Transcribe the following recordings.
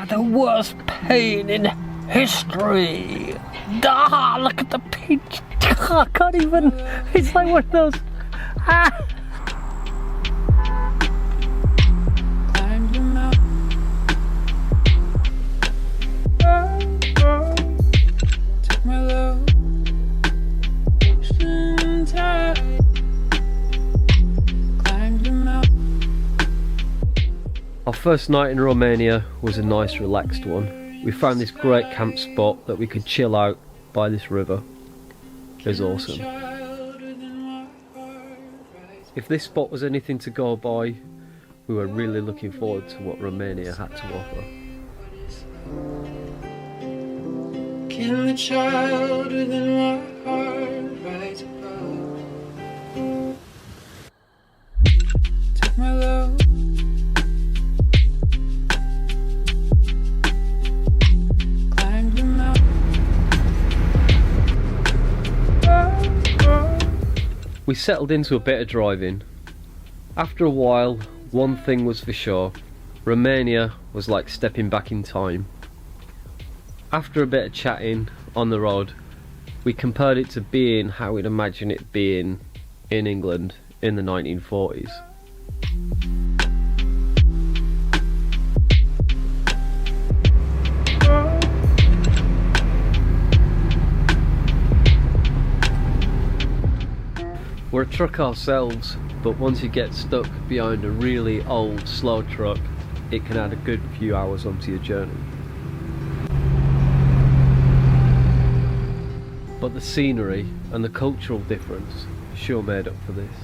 The worst pain in history. Ah, look at the pinch. I can't even. It's like one of those. Ah. Our first night in Romania was a nice relaxed one. We found this great camp spot that we could chill out by this river. It was awesome. If this spot was anything to go by, we were really looking forward to what Romania had to offer. Kill the child within my heart right above. Take my love. We settled into a bit of driving. After a while, one thing was for sure, Romania was like stepping back in time. After a bit of chatting on the road, we compared it to being how we'd imagine it being in England in the 1940s. We're a truck ourselves, but once you get stuck behind a really old, slow truck, it can add a good few hours onto your journey. But the scenery and the cultural difference sure made up for this.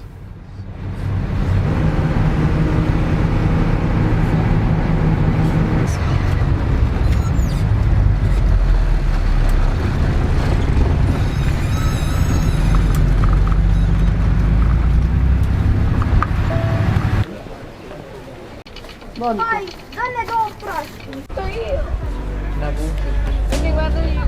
Hai, dă-ne două praști. Na górze. Nie ładuję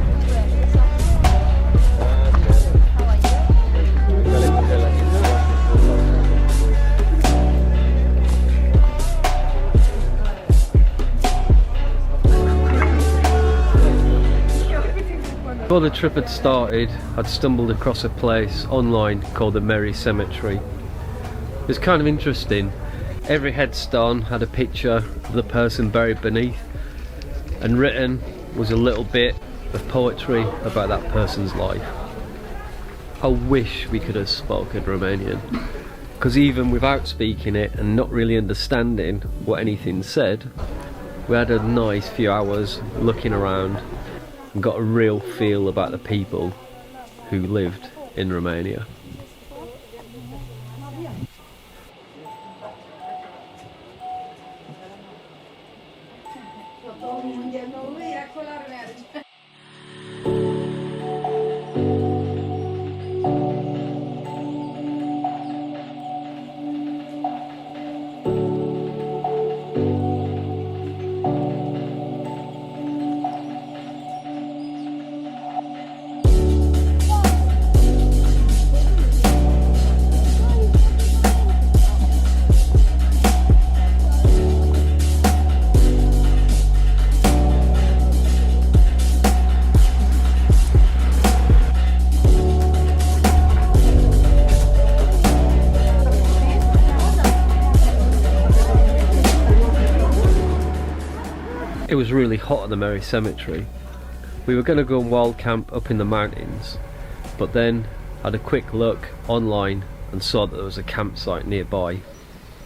Before the trip had started, I'd stumbled across a place online called the Merry Cemetery. It was kind of interesting. Every headstone had a picture of the person buried beneath, and written was a little bit of poetry about that person's life. I wish we could have spoken Romanian, because even without speaking it and not really understanding what anything said, we had a nice few hours looking around and got a real feel about the people who lived in Romania. It was really hot at the Merry Cemetery. We were going to go and wild camp up in the mountains, but then had a quick look online and saw that there was a campsite nearby.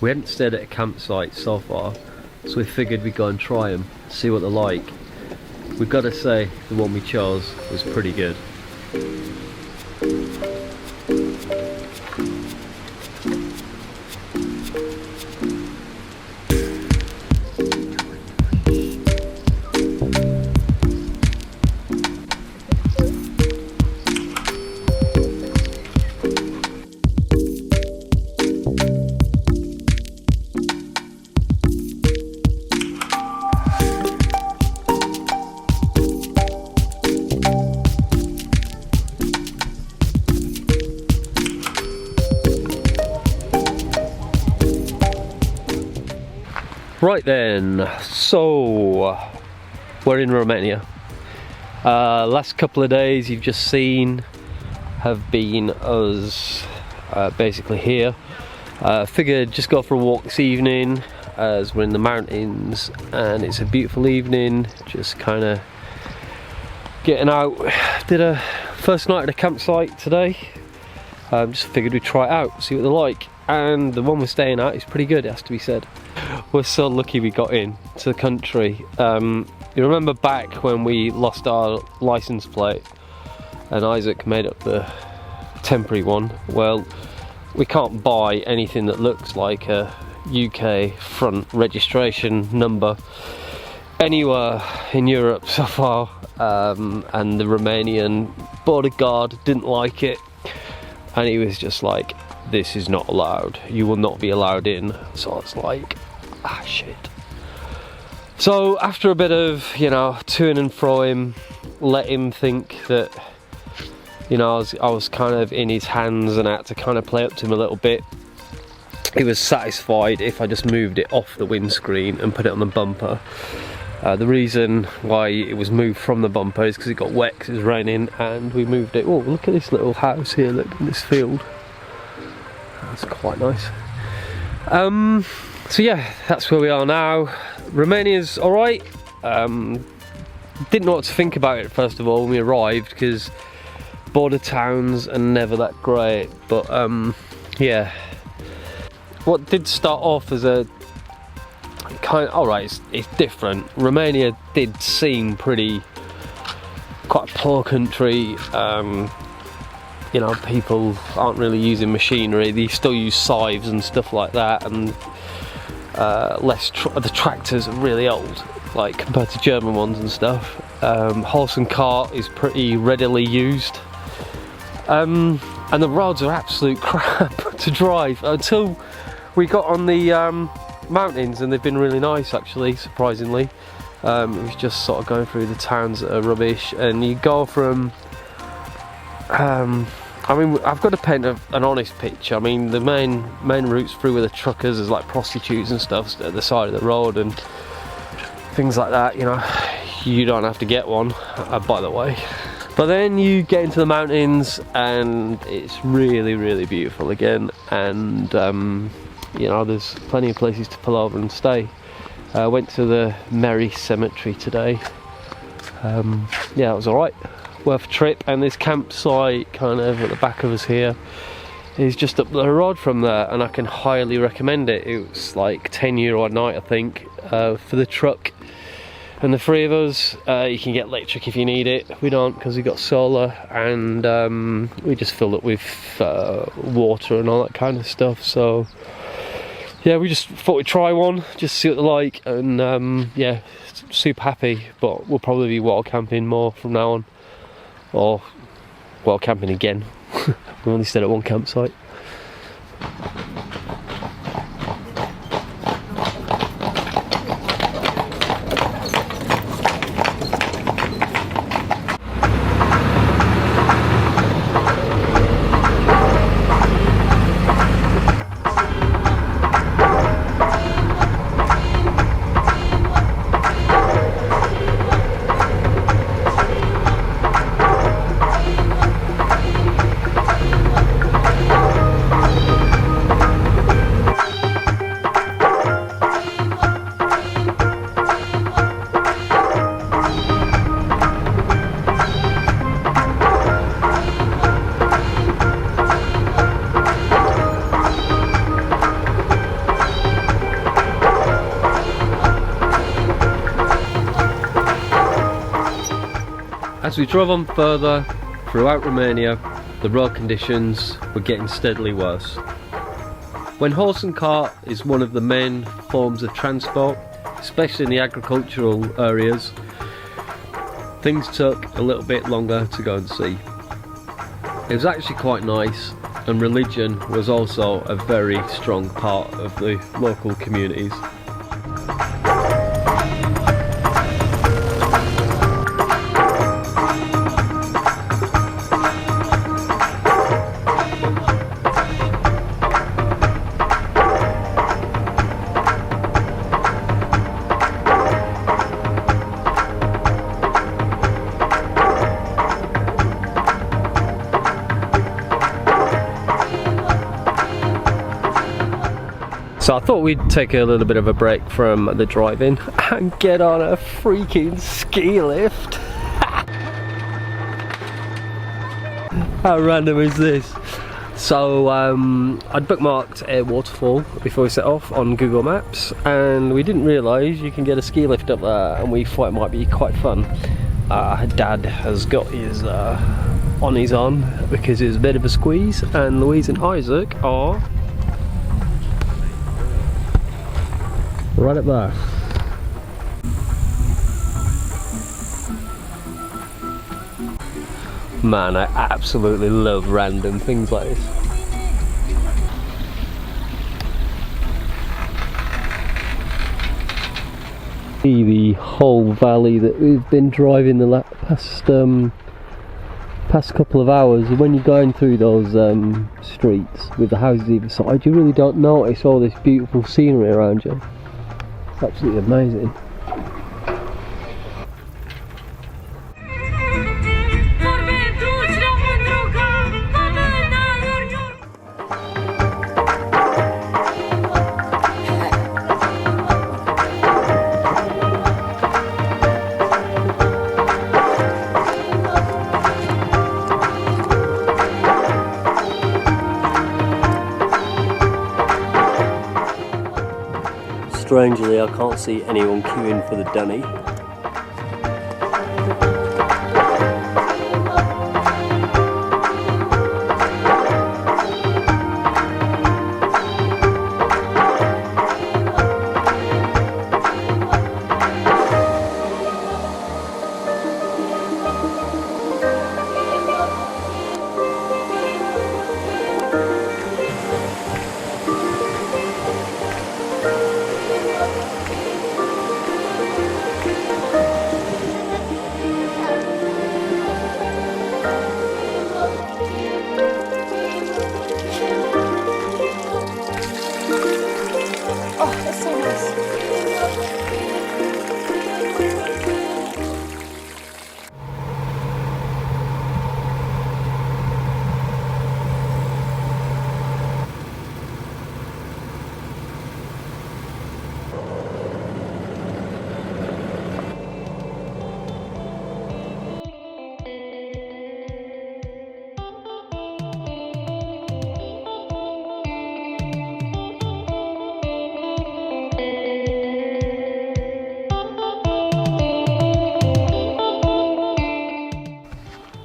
We hadn't stayed at a campsite so far, so we figured we'd go and try them, see what they're like. We've got to say, the one we chose was pretty good. Right then, so we're in Romania. Last couple of days you've just seen have been us basically here. Figured just go for a walk this evening as we're in the mountains and it's a beautiful evening, just kind of getting out. Did a first night at a campsite today. Just figured we'd try it out, see what they're like, and the one we're staying at is pretty good, it has to be said. We're so lucky we got in to the country. You remember back when we lost our license plate and Isaac made up the temporary one? Well, we can't buy anything that looks like a UK front registration number anywhere in Europe so far, and the Romanian border guard didn't like it, and he was just like, this is not allowed, you will not be allowed in. So it's like, ah, shit. So after a bit of, you know, to and fro him, let him think that, you know, I was kind of in his hands and I had to kind of play up to him a little bit. He was satisfied if I just moved it off the windscreen and put it on the bumper. The reason why it was moved from the bumper is because it got wet because it was raining, and we moved it. Oh, look at this little house here, look at this field. That's quite nice. So yeah, that's where we are now. Romania's alright. Didn't know what to think about it first of all when we arrived, because border towns are never that great, but yeah. What did start off as a kind of, alright, it's different. Romania did seem quite a poor country. You know, people aren't really using machinery, they still use scythes and stuff like that, and the tractors are really old, like compared to German ones and stuff. Horse and cart is pretty readily used, and the roads are absolute crap to drive until we got on the mountains, and they've been really nice actually, surprisingly. It was just sort of going through the towns that are rubbish, and you go from I mean, I've got to paint an honest picture. I mean, the main routes through with the truckers is like prostitutes and stuff at the side of the road and things like that, you know. You don't have to get one, by the way. But then you get into the mountains and it's really, really beautiful again, and you know, there's plenty of places to pull over and stay. Went to the Merry Cemetery today. Yeah, it was alright, worth a trip. And this campsite kind of at the back of us here is just up the road from there, and I can highly recommend it. It was like €10 a night, I think, for the truck and the three of us. You can get electric if you need it. We don't, because we got solar, and we just filled it with water and all that kind of stuff. So yeah, we just thought we'd try one, just see what they're like, and yeah, super happy. But we'll probably be water camping more from now on, or water camping again. We only stayed at one campsite. As we drove on further throughout Romania, the road conditions were getting steadily worse. When horse and cart is one of the main forms of transport, especially in the agricultural areas, things took a little bit longer to go and see. It was actually quite nice, and religion was also a very strong part of the local communities. So I thought we'd take a little bit of a break from the driving and get on a freaking ski lift. How random is this? So I'd bookmarked a waterfall before we set off on Google Maps, and we didn't realise you can get a ski lift up there, and we thought it might be quite fun. Dad has got his on his on because it's a bit of a squeeze, and Louise and Isaac are right up there. Man, I absolutely love random things like this. See the whole valley that we've been driving the past couple of hours. When you're going through those streets with the houses either side, you really don't notice all this beautiful scenery around you. It's absolutely amazing. Strangely, I can't see anyone queuing for the dunny.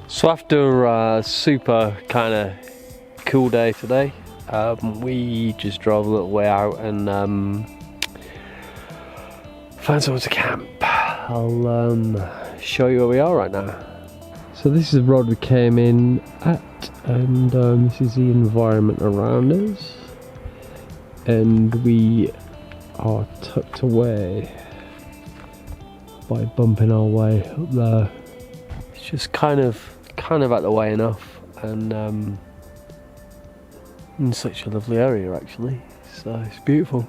So after a super kind of cool day today, we just drove a little way out and found somewhere to camp. I'll show you where we are right now. So this is the road we came in at, and this is the environment around us, and we are tucked away by bumping our way up there. It's just kind of out the way enough, and in such a lovely area actually, so it's beautiful.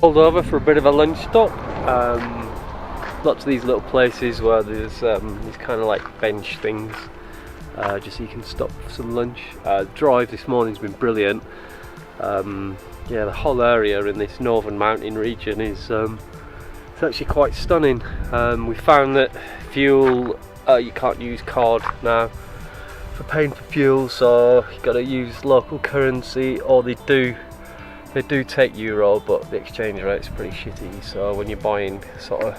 Pulled over for a bit of a lunch stop. Lots of these little places where there's these kind of like bench things, just so you can stop for some lunch. The drive this morning's been brilliant. Yeah, the whole area in this northern mountain region is it's actually quite stunning. We found that fuel, you can't use card now for paying for fuel, so you've got to use local currency, or they do take euro, but the exchange rate's pretty shitty, so when you're buying sort of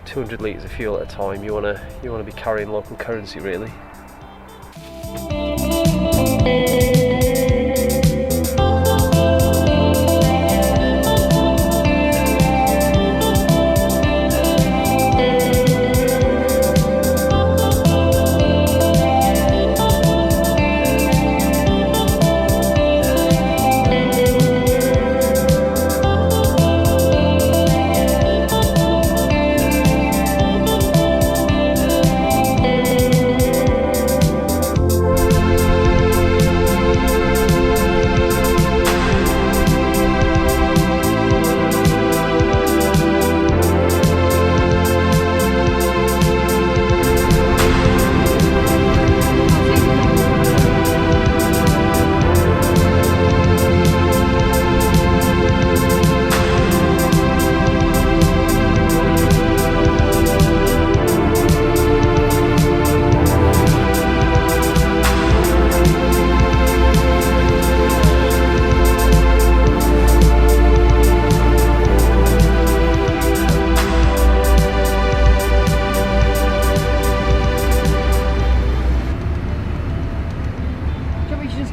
200 litres of fuel at a time. You wanna be carrying local currency, really.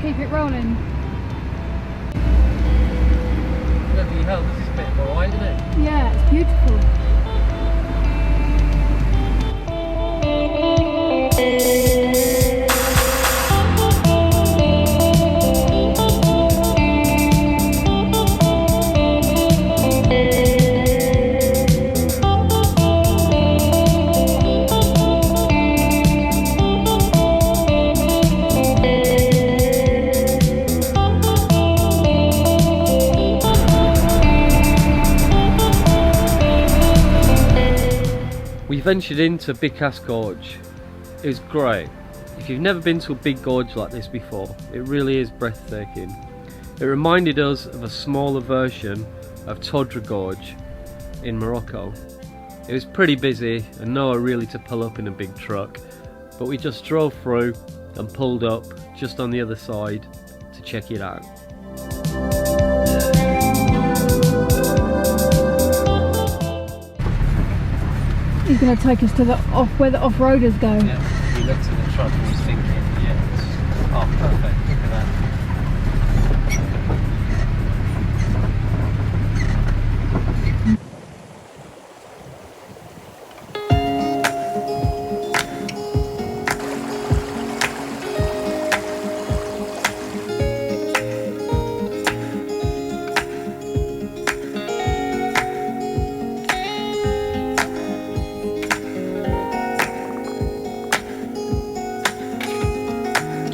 Keep it rolling. Bloody hell, this is a bit of a ride, isn't it? Yeah, it's beautiful. We ventured into Big Ass Gorge. It was great. If you've never been to a big gorge like this before, it really is breathtaking. It reminded us of a smaller version of Todra Gorge in Morocco. It was pretty busy and nowhere really to pull up in a big truck, but we just drove through and pulled up just on the other side to check it out. He's going to take us to where the off-roaders go. Yeah, we looked at the truck and was thinking, yeah, oh perfect, look at that.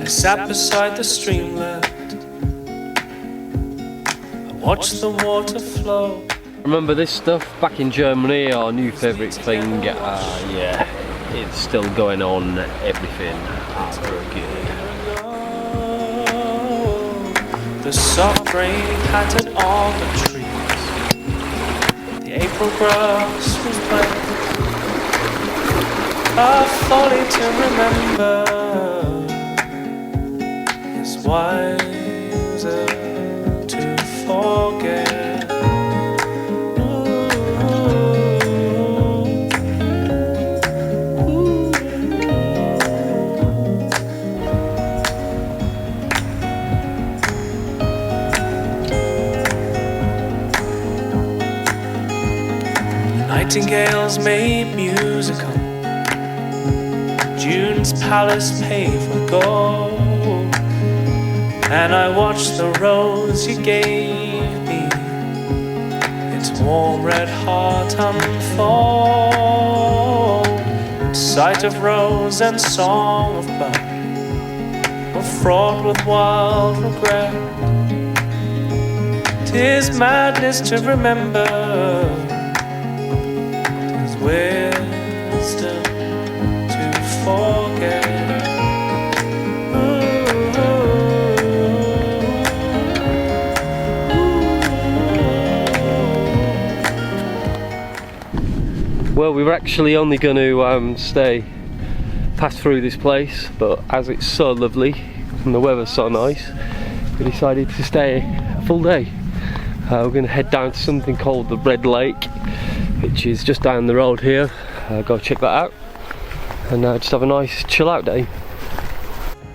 Sat beside the streamlet, I watched the water flow. Remember this stuff back in Germany, our new favourite thing? Yeah, it's still going on, everything. Very good. The soft rain pattered on the trees, the April grass was wet, a folly to remember. Wiser to forget. Ooh. 'Nightingales made musical, June's palace paved with gold. And I watched the rose you gave me, its warm red heart unfold. Sight of rose and song of bud were fraught with wild regret. 'Tis madness to remember, 'tis wisdom to forget. Well, we were actually only going to pass through this place, but as it's so lovely and the weather's so nice, we decided to stay a full day. We're going to head down to something called the Red Lake, which is just down the road here. Go check that out, and just have a nice chill out day.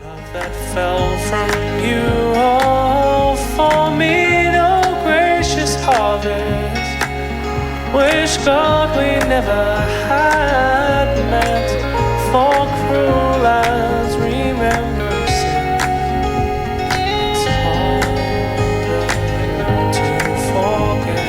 Love that fell from you, all for me, no gracious harvest. Wish God we never had met, for cruel as remembrance. It's harder to forget.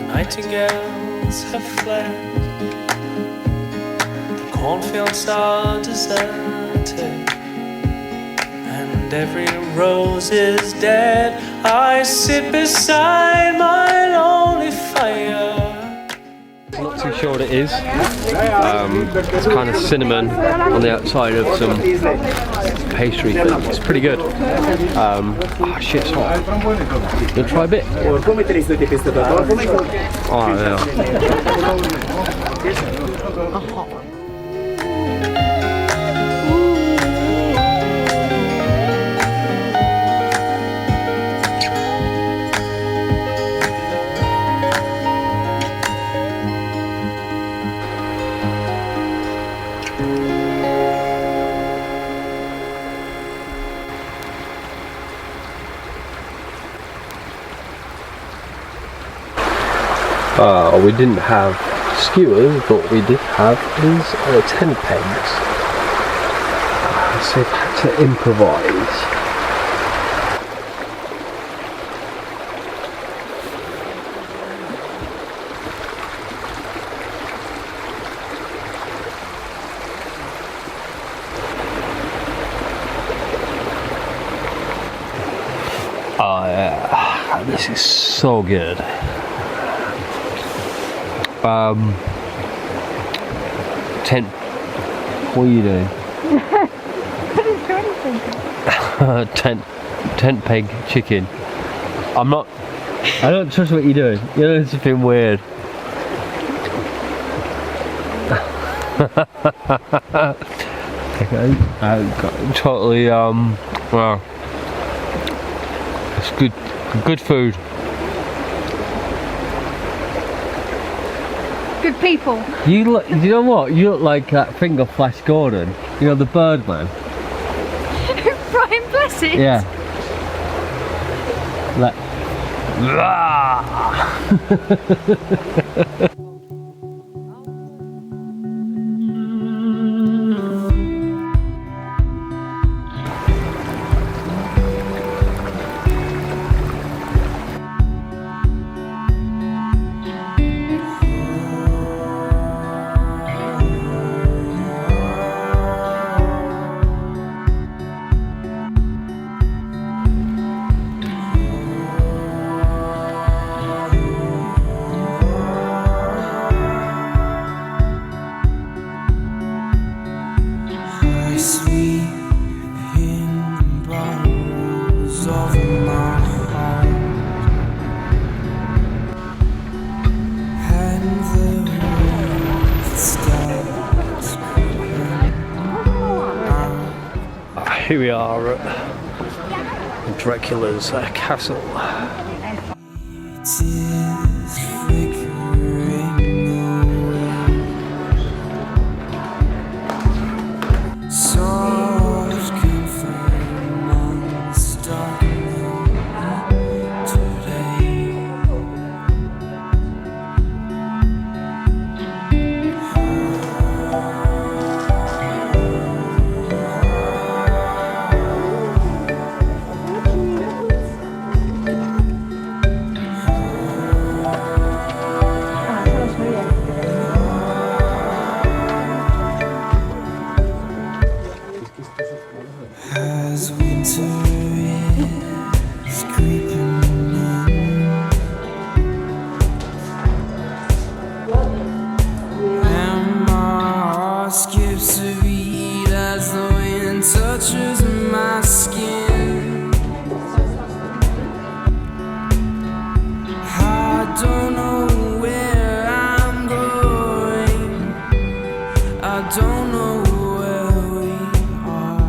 Nightingales have fled, the cornfields are deserted, and every rose is dead. I sit beside my lonely fire. I'm not too sure what it is. It's kind of cinnamon on the outside of some pastry thing. It's pretty good. Oh shit, it's hot. You wanna try a bit? Oh yeah. We didn't have skewers, but we did have these tent pegs. So I've had to improvise. Oh yeah, this is so good. What are you doing? I didn't do anything. tent peg chicken. I don't trust what you're doing. You're doing something weird. Okay, totally, well, it's good food. Good people. You know what? You look like that thing of Flash Gordon. You know, the Birdman. Brian Blessed? Yeah. Like. Here we are at Dracula's castle. heart skips a beat as the wind touches my skin. I don't know where I'm going. I don't know where we are.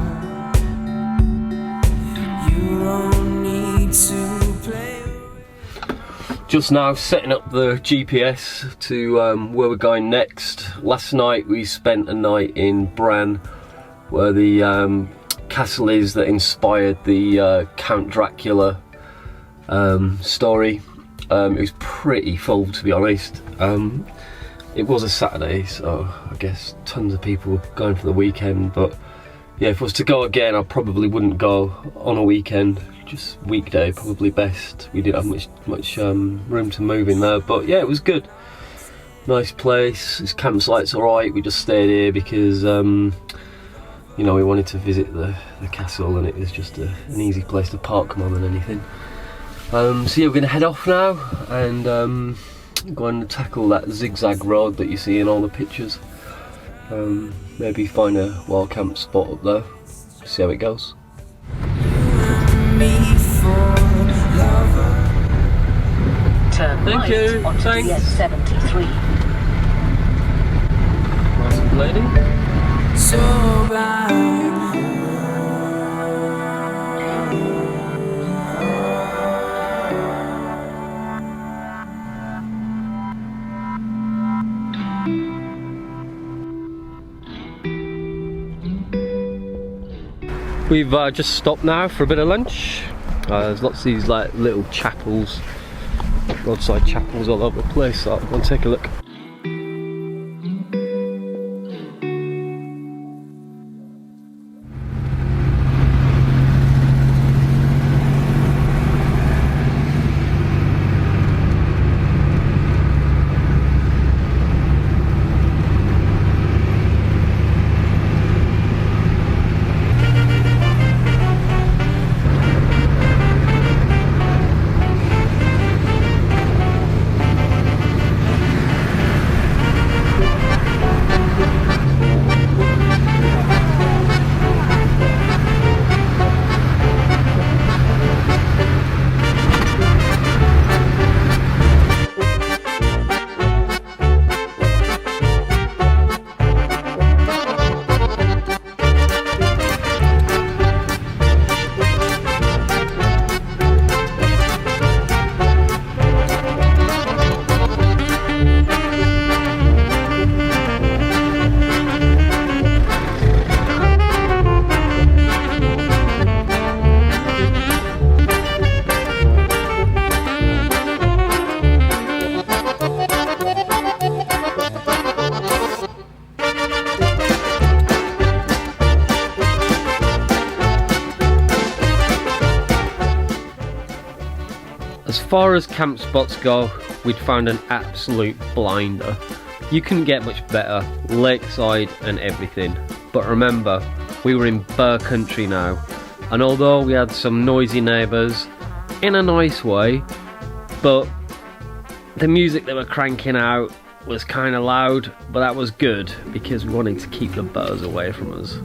You don't need to play. Just now setting up the GPS to where we're going next. Last night we spent a night in Bran, where the castle is that inspired the Count Dracula story. It was pretty full, to be honest. It was a Saturday, so I guess tons of people were going for the weekend, but yeah, if I was to go again, I probably wouldn't go on a weekend. Just weekday, probably best. We didn't have much room to move in there, but yeah, it was good. Nice place. This campsite's alright. We just stayed here because you know, we wanted to visit the castle, and it was just an easy place to park more than anything. So yeah, we're gonna head off now and go and tackle that zigzag road that you see in all the pictures. Maybe find a wild camp spot up there. See how it goes. Turn Thank right you. onto Thanks. the S73. Nice and lady. So blind. We've just stopped now for a bit of lunch. There's lots of these like little chapels, roadside chapels all over the place, so I'll take a look. As far as camp spots go, we'd found an absolute blinder. You couldn't get much better, lakeside and everything. But remember, we were in Burr country now, and although we had some noisy neighbours, in a nice way, but the music they were cranking out was kind of loud, but that was good because we wanted to keep the birds away from us.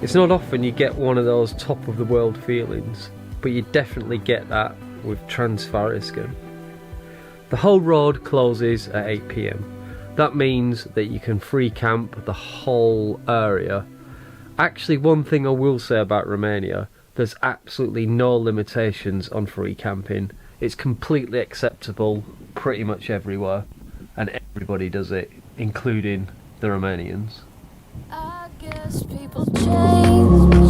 It's not often you get one of those top of the world feelings, but you definitely get that with Transylvania. The whole road closes at 8 PM. That means that you can free camp the whole area. Actually, one thing I will say about Romania, there's absolutely no limitations on free camping. It's completely acceptable pretty much everywhere, and everybody does it, including the Romanians. I guess people change.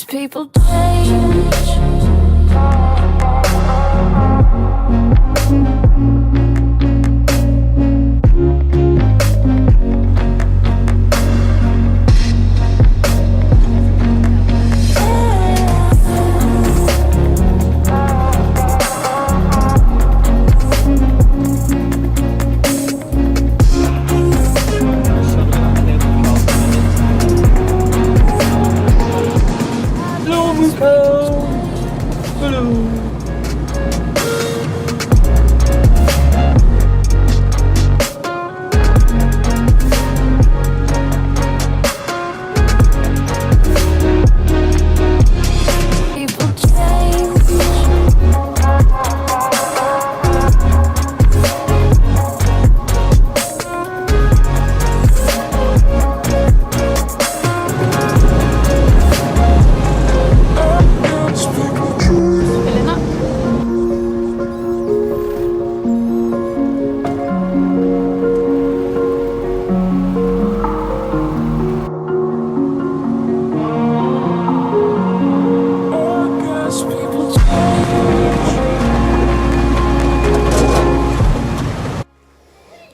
People change.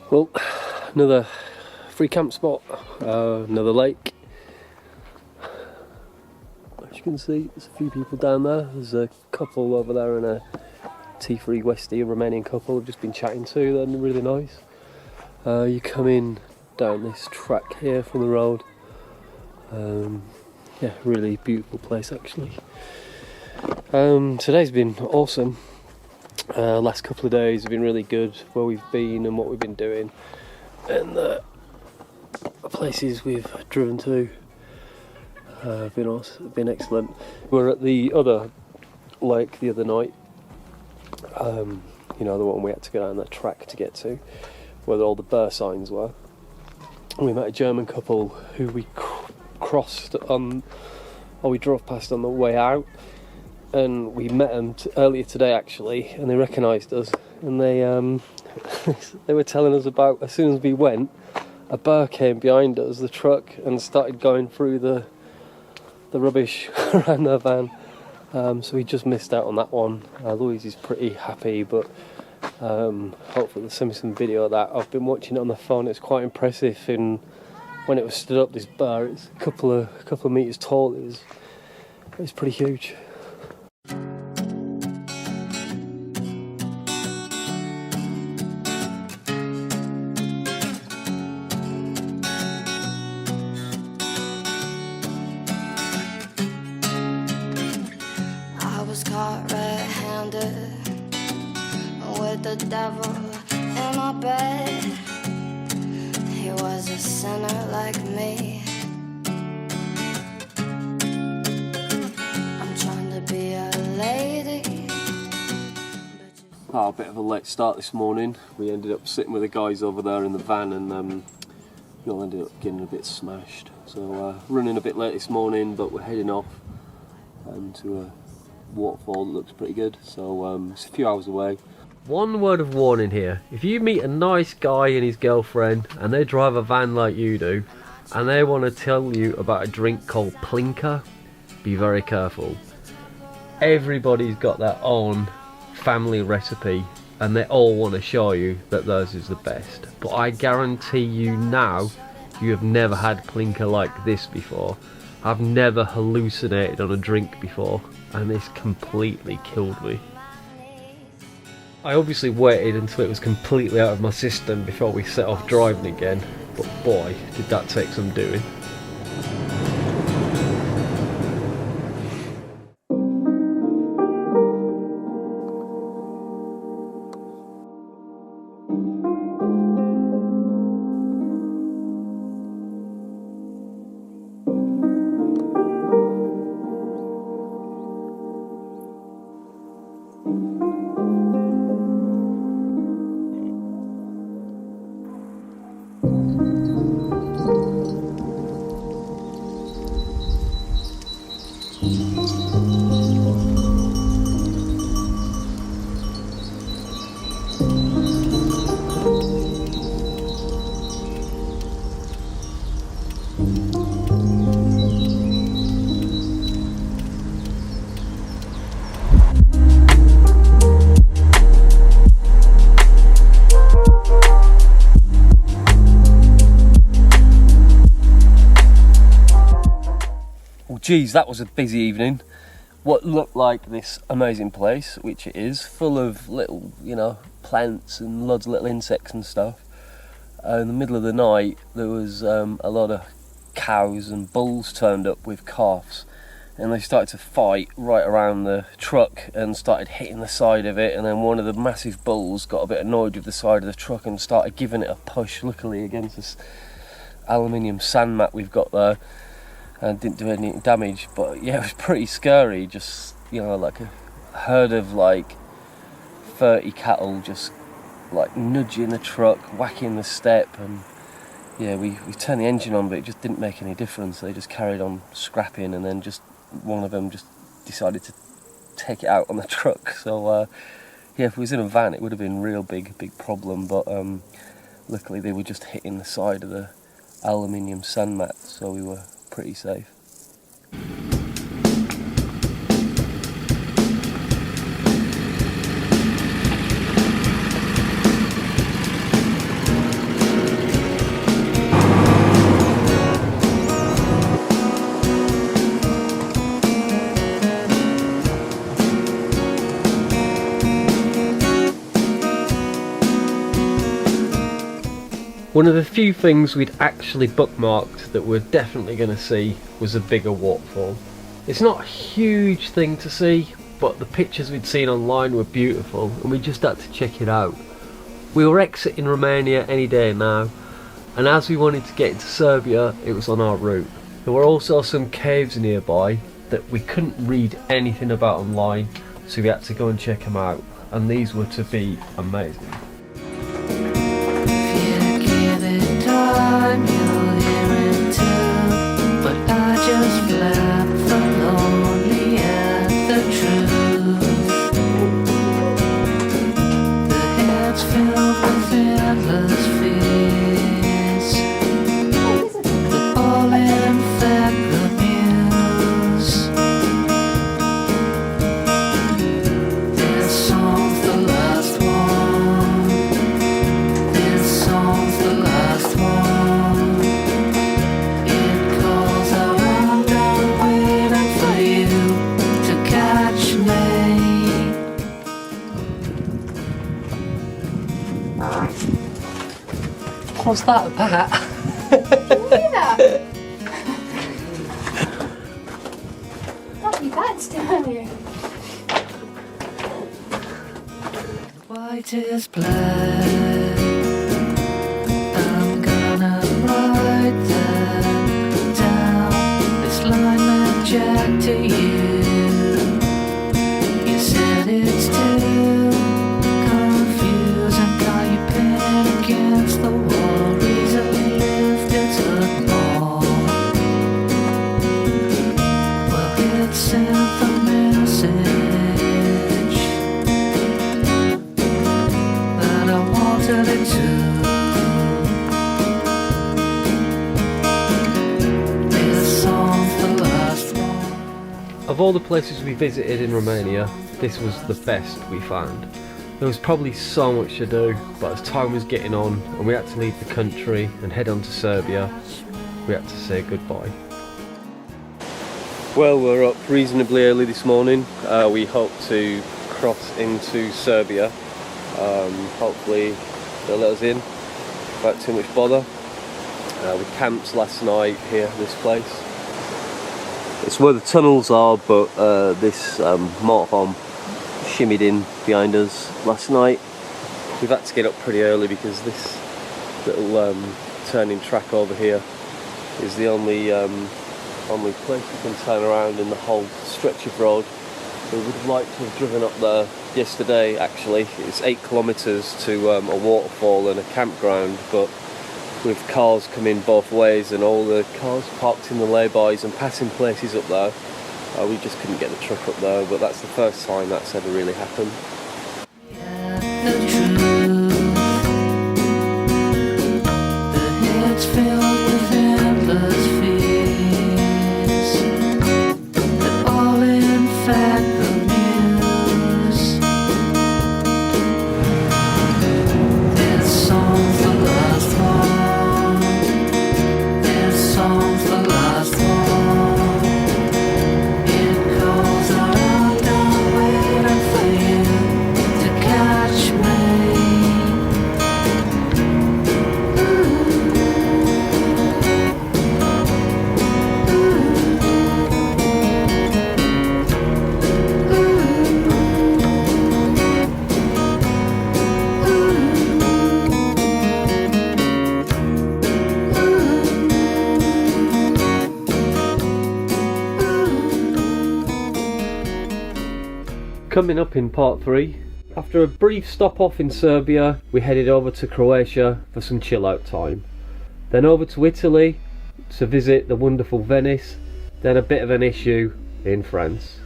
Well, another free camp spot, another lake. As you can see, there's a few people down there. There's a couple over there and a T3 Westie, a Romanian couple I've just been chatting to. They're really nice. You come in down this track here from the road. Yeah, really beautiful place actually. Today's been awesome. Last couple of days have been really good, where we've been and what we've been doing, and the places we've driven to have been excellent. We were at the other lake the other night, you know, the one we had to go down that track to get to, where all the bear signs were. And we met a German couple who we crossed on, or we drove past on the way out. And we met them earlier today actually, and they recognised us, and they they were telling us about, as soon as we went, a bear came behind us, the truck, and started going through the rubbish around their van. So we just missed out on that one. Louise is pretty happy, but hopefully they'll send me some video of that. I've been watching it on the phone. It's quite impressive. And when it was stood up, this bear, it's a couple of metres tall. It's pretty huge. Caught red-handed with the devil in my bed. He was a sinner like me. I'm trying to be a lady. A bit of a late start this morning. We ended up sitting with the guys over there in the van, and we all ended up getting a bit smashed. So running a bit late this morning, but we're heading off to a waterfall that looks pretty good, so it's a few hours away. One word of warning here: if you meet a nice guy and his girlfriend and they drive a van like you do, and they want to tell you about a drink called Plinker, be very careful. Everybody's got their own family recipe and they all want to show you that theirs is the best, but I guarantee you now, you have never had plinka like this before. I've never hallucinated on a drink before, and this completely killed me. I obviously waited until it was completely out of my system before we set off driving again, but boy, did that take some doing. Geez, that was a busy evening. What looked like this amazing place, which it is, full of little, you know, plants and loads of little insects and stuff. In the middle of the night, there was a lot of cows and bulls turned up with calves, and they started to fight right around the truck and started hitting the side of it, and then one of the massive bulls got a bit annoyed with the side of the truck and started giving it a push, luckily against this aluminium sand mat we've got there, and didn't do any damage. But yeah, it was pretty scary, just, you know, like a herd of like 30 cattle just like nudging the truck, whacking the step, and yeah, we turned the engine on, but it just didn't make any difference. They just carried on scrapping, and then just one of them just decided to take it out on the truck. So yeah, if it was in a van it would have been a real big problem, but luckily they were just hitting the side of the aluminium sand mat, so we were pretty safe. One of the few things we'd actually bookmarked that we're definitely going to see was a bigger waterfall. It's not a huge thing to see, but the pictures we'd seen online were beautiful and we just had to check it out. We were exiting Romania any day now, and as we wanted to get into Serbia, it was on our route. There were also some caves nearby that we couldn't read anything about online, so we had to go and check them out, and these were to be amazing. You'll hear it too, but I just flap lonely at the truth. The head's filled with endless fears that all infect the muse. This song's the last one. This song's the last one. What's that, Pat? Lovely bats down here. White is black. I'm gonna write that down. This line meant Jack to you. You said it's too confusing. Got your pen against the wall. Sent the message that I wanted it to. This song's the last one. Of all the places we visited in Romania, this was the best we found. There was probably so much to do, but as time was getting on and we had to leave the country and head on to Serbia, we had to say goodbye. Well, we're up reasonably early this morning. We hope to cross into Serbia. Hopefully they'll let us in without too much bother. We camped last night here at this place. It's where the tunnels are, but this motorhome shimmied in behind us last night. We've had to get up pretty early because this little turning track over here is the only place you can turn around in the whole stretch of road. We would have liked to have driven up there yesterday actually. It's 8 kilometres to a waterfall and a campground, but with cars coming both ways and all the cars parked in the laybys and passing places up there, we just couldn't get the truck up there, but that's the first time that's ever really happened. The truth, the head's filled with endless fears, that all in fact amuse. This song's the last one, this song's the last one. It goes on, don't wait, I'm fleeing to catch me. Coming up in part 3, after a brief stop off in Serbia, we headed over to Croatia for some chill out time. Then over to Italy to visit the wonderful Venice, then a bit of an issue in France.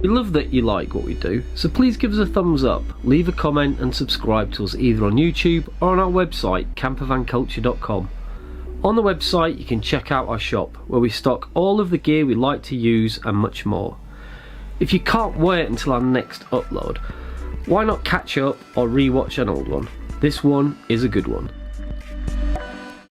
We love that you like what we do, so please give us a thumbs up, leave a comment and subscribe to us either on YouTube or on our website CampervanCulture.com. On the website you can check out our shop where we stock all of the gear we like to use and much more. If you can't wait until our next upload, why not catch up or re-watch an old one? This one is a good one.